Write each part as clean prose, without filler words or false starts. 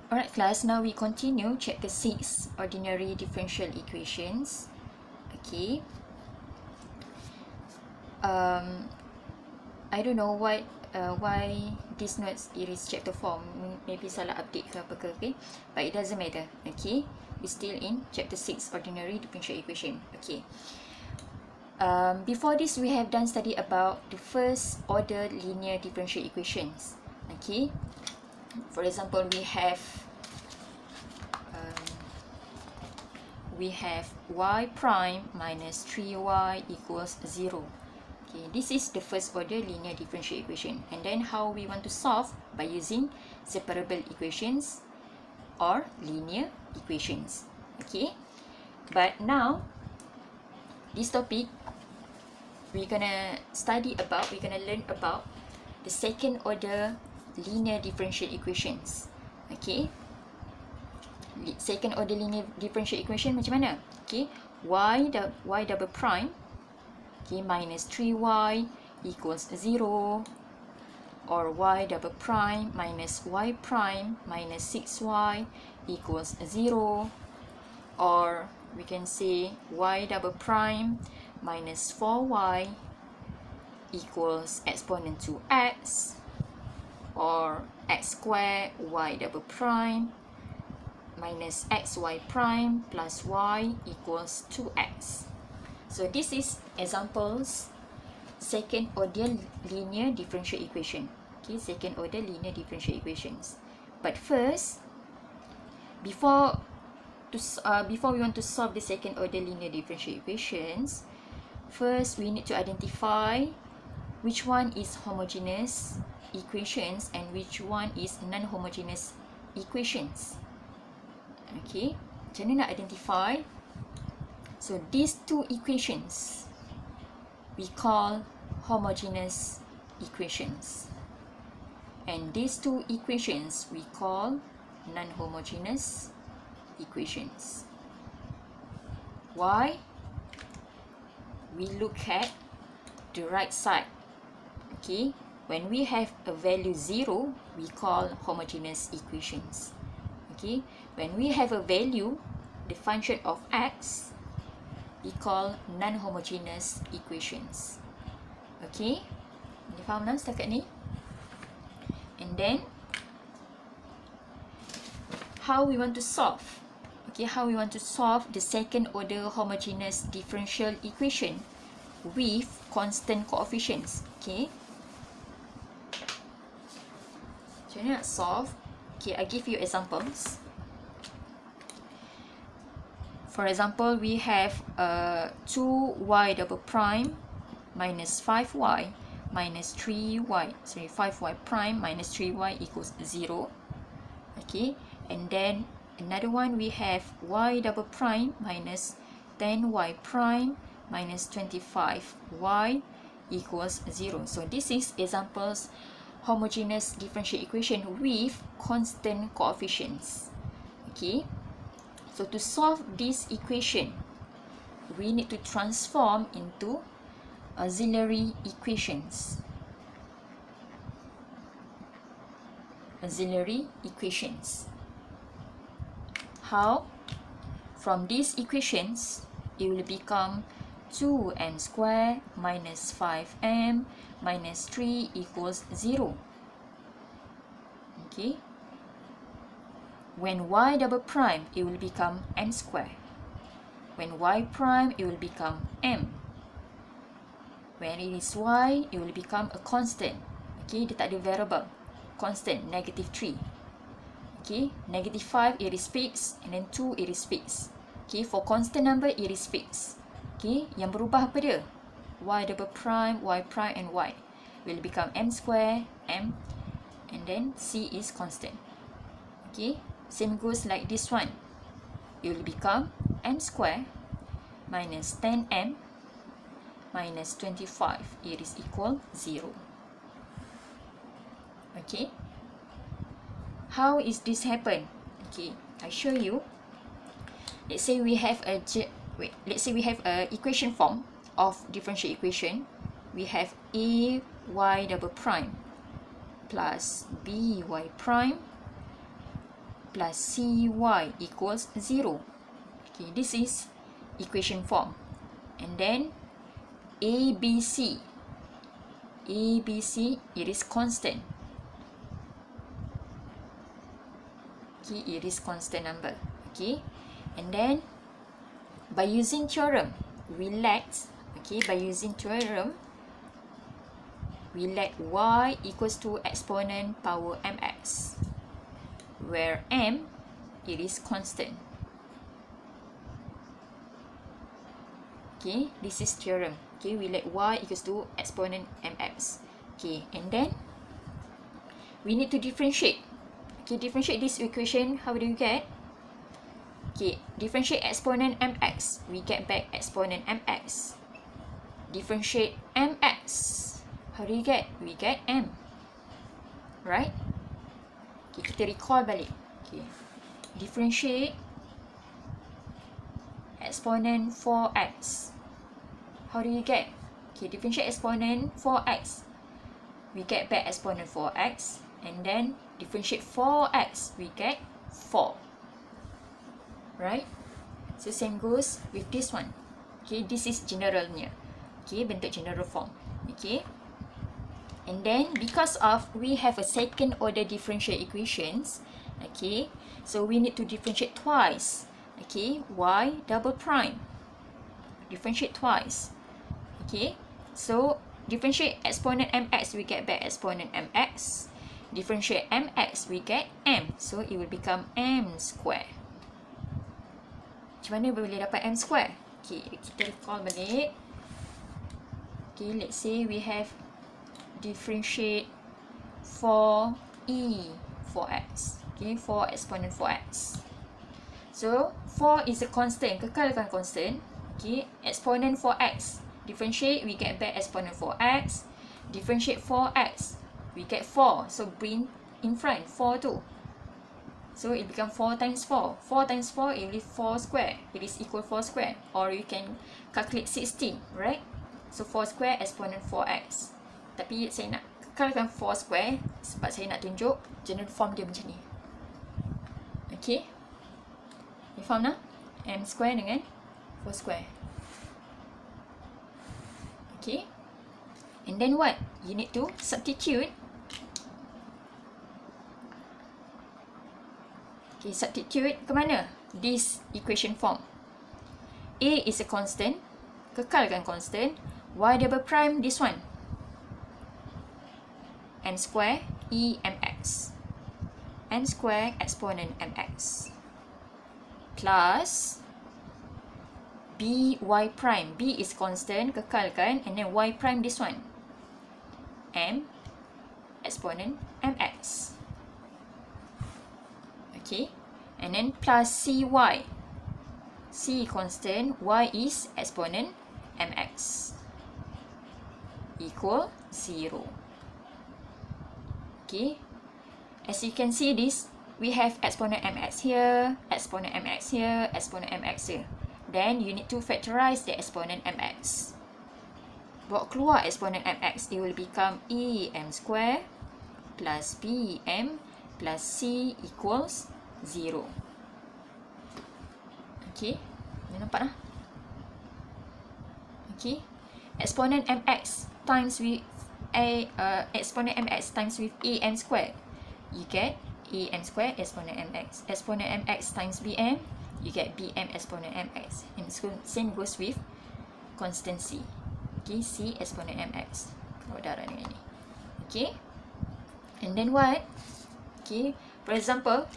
Alright class, now we continue chapter 6, ordinary differential equations. Okay. I don't know why this notes it is chapter 4. Maybe salah update ke apa ke, okay? But it doesn't matter. Okay. We're still in chapter 6, ordinary differential equation. Okay. Before this, we have done study about the first order linear differential equations. Okay. For example, we have y prime minus 3y equals 0. Okay, this is the first order linear differential equation. And then how we want to solve? By using separable equations or linear equations. Okay, but now this topic we're gonna learn about the second order linear differential equations. Okay, second order linear differential equation macam mana? Okay, y double prime, okay, minus 3y equals 0, or y double prime minus y prime minus 6y equals 0, or we can say y double prime minus 4y equals exponent to x, or x squared y double prime minus xy prime plus y equals 2x. So this is examples second order linear differential equation. Okay, second order linear differential equations. But first, before we want to solve the second order linear differential equations, first we need to identify which one is homogeneous equations and which one is non-homogeneous equations. Okay, macam mana nak identify? So these two equations we call homogeneous equations, and these two equations we call non-homogeneous equations. Why? We look at the right side. Okay, when we have a value 0, we call homogeneous equations. Okay, when we have a value, the function of x, we call non-homogeneous equations. Okay, ni faham lah setakat ni? And then how we want to solve? Okay, how we want to solve the second order homogeneous differential equation with constant coefficients. Okay, macam mana nak solve? Okay, I give you examples. For example, we have 2y double prime minus 5y minus 5y prime minus 3y equals 0. Okay, and then another one we have y double prime minus 10y prime minus 25y equals 0. So this is examples homogeneous differential equation with constant coefficients. Okay, so to solve this equation, we need to transform into auxiliary equations. Auxiliary equations. How? From these equations, it will become 2m squared minus 5m minus 3 equals 0. Okay. When y double prime, it will become m squared. When y prime, it will become m. When it is y, it will become a constant. Okay, dia tak ada variable. Constant, negative 3. Okay, negative 5, it is fixed. And then 2, it is fixed. Okay, for constant number, it is fixed. Okay, yang berubah apa dia? Y double prime, y prime and y will become m square, m, and then c is constant. Okay, same goes like this one. It will become m square minus 10m minus 25. It is equal 0. Okay, how is this happen? Okay, I show you. Let's say we have a equation form of differential equation. We have a y double prime plus b y prime plus cy equals 0. Okay, this is equation form. And then ABC, it is constant. Okay, it is constant number. Okay, and then by using theorem, we let y equals to exponent power mx, where m, it is constant. Okay, this is theorem. Okay, we let y equals to exponent mx. Okay, and then we need to differentiate. Okay, differentiate this equation. How do you get? Okay, differentiate exponent mx. We get back exponent mx. Differentiate mx. How do you get? We get m. Right? Okay, kita recall balik. Okay, differentiate exponent 4x. How do you get? Okay, differentiate exponent 4x. We get back exponent 4x. And then differentiate 4x. We get 4. Right? So same goes with this one. Okay, this is generalnya. Okay, bentuk general form. Okay. And then because of we have a second order differential equations, okay, so we need to differentiate twice. Okay, y double prime. Differentiate twice. Okay, so differentiate exponent mx, we get back exponent mx. Differentiate mx, we get m. So it will become m square. Macam mana boleh dapat m square? Okay, kita recall balik. Okay, let's say we have differentiate 4e 4x. Okay, 4 exponent 4x. So 4 is a constant, kekalkan constant. Okay, exponent 4x. Differentiate, we get back exponent 4x. Differentiate 4x, we get 4. So bring in front 4 too. So it becomes 4 times 4. 4 times 4, it will be 4 square. It is equal 4 square. Or you can calculate 16, right? So 4 square exponent 4x. Tapi saya nak kekalkan 4 square sebab saya nak tunjuk general form dia macam ni. Okay. You faham tak? M square dengan 4 square. Okay. And then what? You need to substitute. Okay, substitute ke mana? This equation form. A is a constant. Kekalkan constant. Y double prime, this one. M square E mx. M square exponent mx. Plus B y prime. B is constant, kekalkan. And then y prime, this one. M exponent mx. Okay, and then plus cy. C constant, y is exponent mx. Equal 0. Okay, as you can see this, we have exponent mx here, exponent mx here, exponent mx here. Then you need to factorize the exponent mx. Bawa keluar exponent mx, it will become em square plus bm plus c equals 0. Okay, you nampak lah. Okay, exponent mx times with exponent mx times with am square, you get am square exponent mx. Exponent mx times bm, you get bm exponent mx. And so same goes with constancy. Okay, c exponent mx. Kalau darah dengan ni. Okay, and then what? Okay, for example,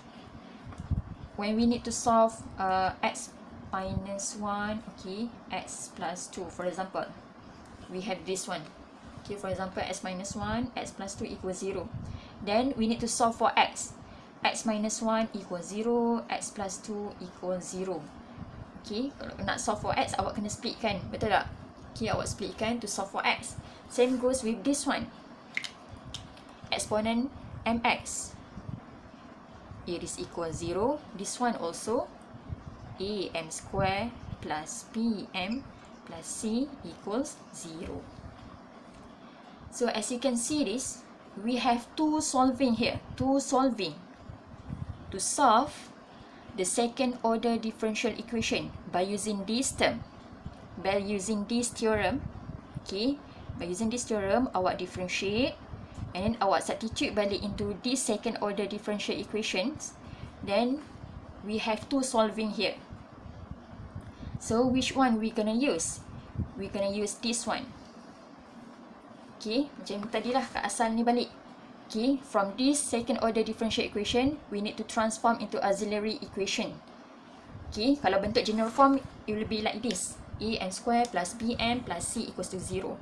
when we need to solve x minus 1, okay, x plus 2, for example, we have this one. Okay, for example, x minus 1, x plus 2 equals 0. Then we need to solve for x. X minus 1 equals 0, x plus 2 equals 0. Okay, kalau nak solve for x, awak kena split kan, betul tak? Okay, awak split kan to solve for x. Same goes with this one. Exponent mx, it is equal 0. This one also am square plus bm plus c equals 0. So as you can see this, we have two solving here. Two solving. to solve the second order differential equation by using this term, by using this theorem. Okay, by using this theorem, awak differentiate and then awak substitute balik into this second order differential equations. Then we have two solving here. So which one we gonna use? We gonna use this one. Okay, macam tadi lah kat asal ni balik. Okay, from this second order differential equation, we need to transform into auxiliary equation. Okay, kalau bentuk general form, it will be like this. A n square plus bn plus c equals to 0.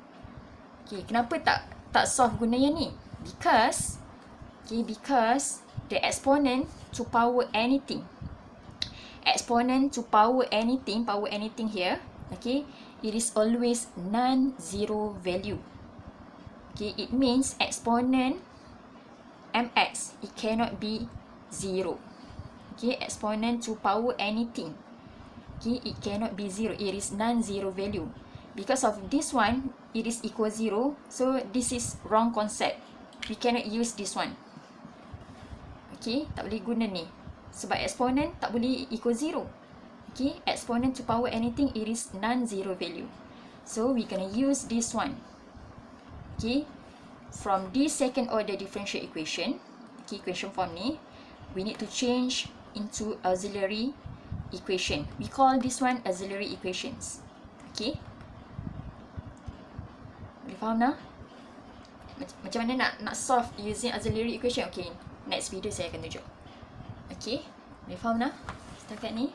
Okay, kenapa tak solve guna yang ni? Because the exponent to power anything, power anything here, okay, it is always non-zero value. Okay, it means exponent mx, it cannot be 0. Okay, exponent to power anything, okay, it cannot be 0. It is non-zero value. Because of this one, it is equal 0. So this is wrong concept. We cannot use this one. Okay, tak boleh guna ni. Sebab exponent tak boleh equal 0. Okay, exponent to power anything, it is non-zero value. So we gonna use this one. Okay, from this second order differential equation, okay, equation form ni, we need to change into auxiliary equation. We call this one auxiliary equations. Okay, boleh faham dah? Macam mana nak solve using auxiliary equation? Okay, next video saya akan tunjuk. Okay, boleh faham dah setakat ni?